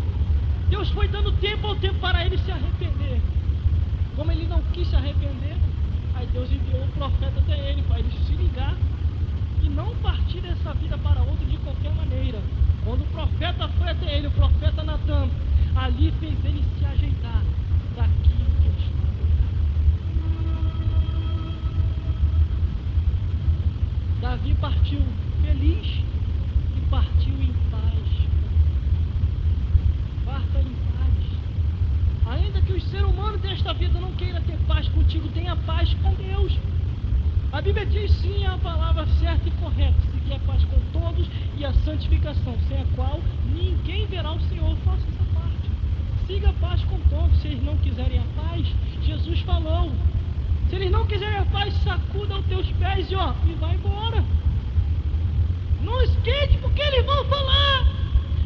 Deus foi dando tempo ao tempo para ele se arrepender. Como ele não quis se arrepender, aí Deus enviou um profeta até ele, para ele se ligar e não partir dessa vida para outra de qualquer maneira. Quando o profeta foi até ele, o profeta Natan, ali fez ele se ajeitar daquilo que ele estava. Davi partiu feliz e partiu em paz. Parta em paz. Ainda que o ser humano desta vida não queira ter paz contigo, tenha paz com Deus. A Bíblia diz sim a palavra certa e correta: seguir a paz com todos e a santificação, sem a qual ninguém verá o Senhor. Faça essa parte. Siga a paz com todos. Se eles não quiserem a paz, Jesus falou: se eles não quiserem a paz, sacuda os teus pés e vai embora. Não esquente porque eles vão falar,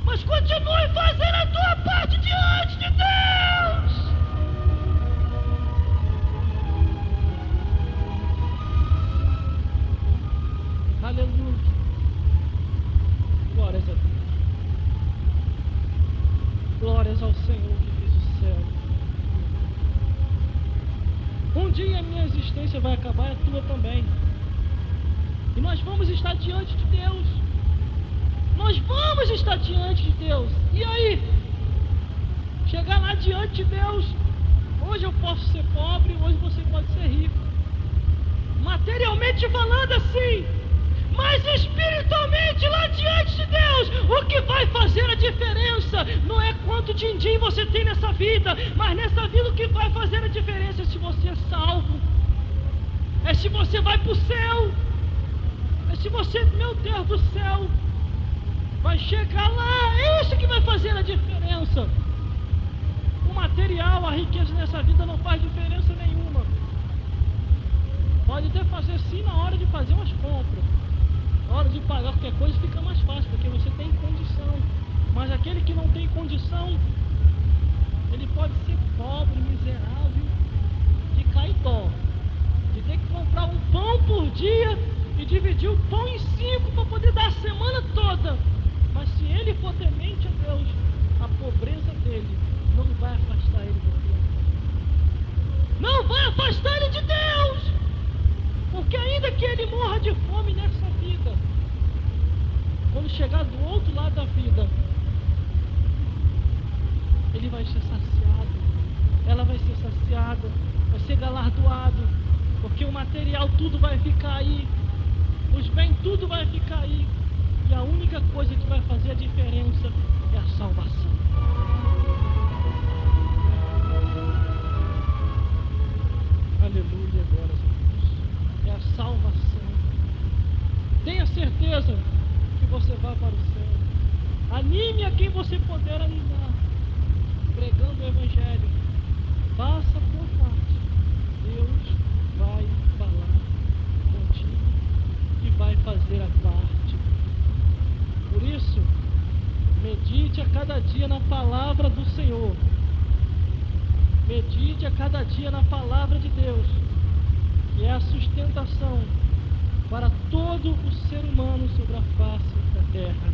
mas continue fazendo a tua parte diante de Deus. Aleluia. Glórias a Deus. Glórias ao Senhor que fez o céu. Um dia a minha existência vai acabar, a tua também. E nós vamos estar diante de Deus. Nós vamos estar diante de Deus. E aí? Chegar lá diante de Deus. Hoje eu posso ser pobre, hoje você pode ser rico. Materialmente falando assim. Mas espiritualmente lá diante de Deus, o que vai fazer a diferença não é quanto din-din você tem nessa vida, mas nessa vida o que vai fazer a diferença é se você é salvo, é se você vai para o céu, é se você, meu Deus do céu, vai chegar lá. É isso que vai fazer a diferença. O material, a riqueza nessa vida não faz diferença nenhuma. Pode até fazer sim na hora de fazer umas compras. Na hora de pagar qualquer coisa fica mais fácil, porque você tem condição. Mas aquele que não tem condição, ele pode ser pobre, miserável, de caidó, de ter que comprar um pão por dia e dividir o pão em 5 para poder dar a semana toda. Mas se ele for temente a Deus, a pobreza dele não vai afastar ele do Deus. Não vai afastar ele de Deus. Porque ainda que ele morra de fome nessa vida, quando chegar do outro lado da vida, ele vai ser saciado, ela vai ser saciada, vai ser galardoado, porque o material tudo vai ficar aí, os bens tudo vai ficar aí, e a única coisa que vai fazer a diferença é a salvação. Aleluia, glória a Deus. É a salvação. Tenha certeza que você vai para o céu. Anime a quem você puder animar, pregando o Evangelho. Faça a tua parte. Deus vai falar contigo e vai fazer a parte. Por isso, medite a cada dia na palavra do Senhor. Medite a cada dia na palavra de Deus, que é a sustentação para todo o ser humano sobre a face da terra.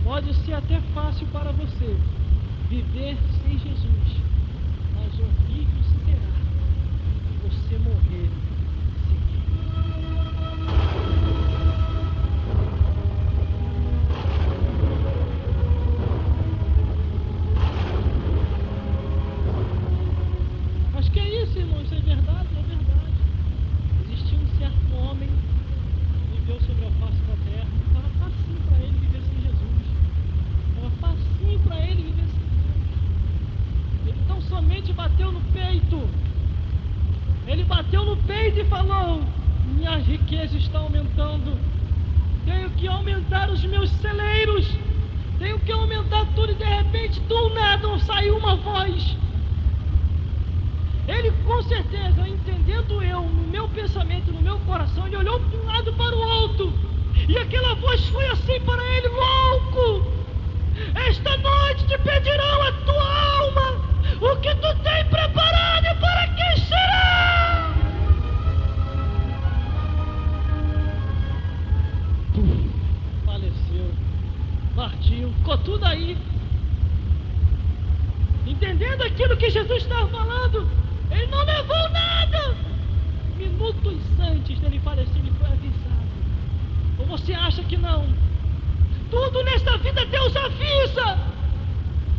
Pode ser até fácil para você viver sem Jesus, mas horrível será você morrer sem Ele. Mas que é isso, irmão? Isso é verdade? É verdade. Existia um certo homem que viveu sobre a face da terra. Estava facinho para ele viver sem Jesus. Estava facinho para ele viver sem Deus. Ele tão somente bateu no peito. Ele bateu no peito e falou: minha riqueza está aumentando. Tenho que aumentar os meus celeiros. Tenho que aumentar tudo. E de repente, do nada, saiu uma voz. Ele, com certeza, entendendo eu, no meu pensamento, no meu coração, ele olhou de um lado para o outro, e aquela voz foi assim assim para ele: louco, esta noite te pedirão a tua alma, o que tu tem preparado e para quem será? Faleceu, partiu, ficou tudo aí. Entendendo aquilo que Jesus estava falando, ele não levou nada. Minutos antes dele falecer, ele foi avisado. Ou você acha que não? Tudo nesta vida Deus avisa.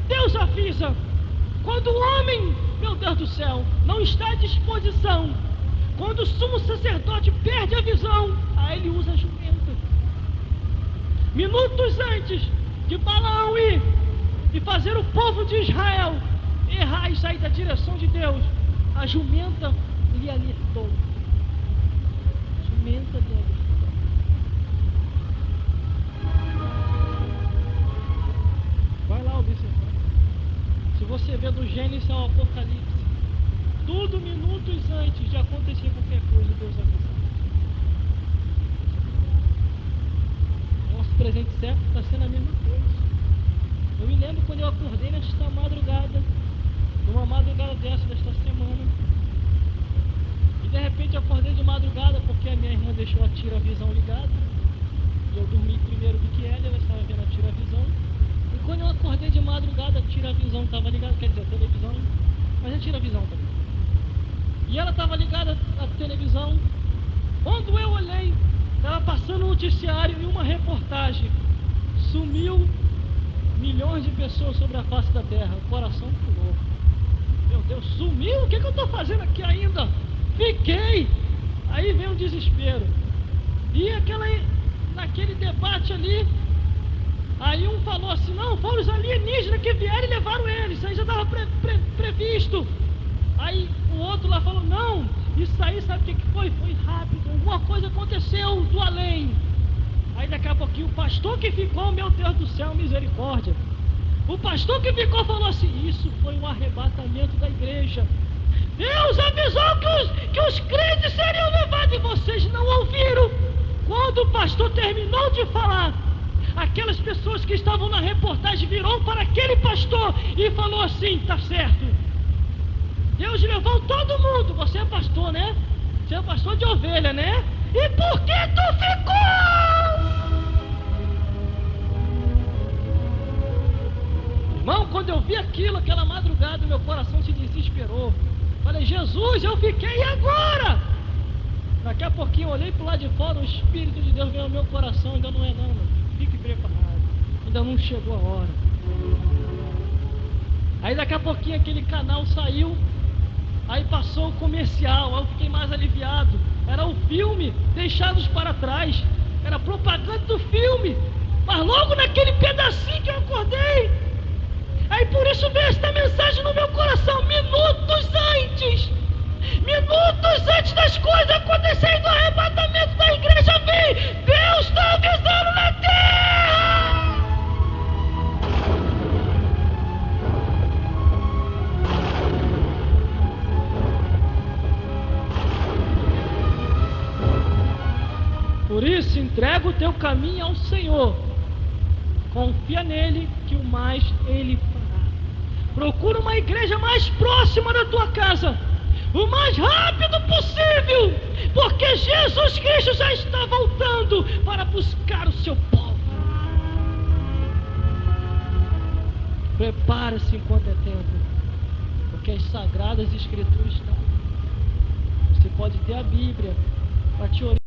Deus avisa. Quando o homem, meu Deus do céu, não está à disposição, quando o sumo sacerdote perde a visão, aí ele usa a jumenta. Minutos antes de Balaão ir e fazer o povo de Israel errar e sair da direção de Deus, a jumenta lhe alertou. A jumenta lhe alertou. Vai lá observar. Se você vê do Gênesis ao Apocalipse, tudo minutos antes de acontecer qualquer coisa, Deus avisa. Nosso presente século está sendo a mesma coisa. Eu me lembro quando eu acordei nesta madrugada, numa madrugada desta semana, e de repente eu acordei de madrugada porque a minha irmã deixou a tira-visão ligada, e eu dormi primeiro do que ela estava vendo a tira-visão, e quando eu acordei de madrugada, a tira-visão estava ligada, quer dizer, a televisão, mas a tira-visão também, e ela estava ligada à televisão. Quando eu olhei, estava passando um noticiário e uma reportagem: sumiu milhões de pessoas sobre a face da terra. O coração pulou. Meu Deus, sumiu? O que eu estou fazendo aqui ainda? Fiquei. Aí vem o desespero. E naquele debate ali, aí um falou assim: não, foram os alienígenas que vieram e levaram eles. Isso aí já estava previsto. Aí o outro lá falou: não, isso aí sabe o que foi? Foi rápido. Alguma coisa aconteceu do além. Aí daqui a pouquinho o pastor que ficou, meu Deus do céu, misericórdia, o pastor que ficou falou assim: isso foi um arrebatamento da igreja. Deus avisou que os crentes seriam levados e vocês não ouviram. Quando o pastor terminou de falar, aquelas pessoas que estavam na reportagem virou para aquele pastor e falou assim: tá certo, Deus levou todo mundo. Você é pastor, né? Você é pastor de ovelha, né? E por que tu ficou? Irmão, quando eu vi aquilo, aquela madrugada, meu coração se desesperou. Falei: Jesus, eu fiquei, e agora? Daqui a pouquinho eu olhei para o lado de fora, o Espírito de Deus veio ao meu coração: ainda não é não, mano. Fique preparado, ainda não chegou a hora. Aí daqui a pouquinho aquele canal saiu, aí passou o comercial, aí eu fiquei mais aliviado. Era o filme Deixados para Trás, era propaganda do filme, mas logo naquele pedacinho que eu acordei, aí por isso veio esta mensagem no meu coração: minutos antes das coisas acontecerem do arrebatamento da igreja, vem, Deus está avisando na terra. Por isso, entrega o teu caminho ao Senhor, confia nele que o mais ele fará. Procura uma igreja mais próxima da tua casa, o mais rápido possível, porque Jesus Cristo já está voltando para buscar o seu povo. Prepara-se enquanto é tempo, porque as sagradas escrituras estão. Você pode ter a Bíblia para te orientar.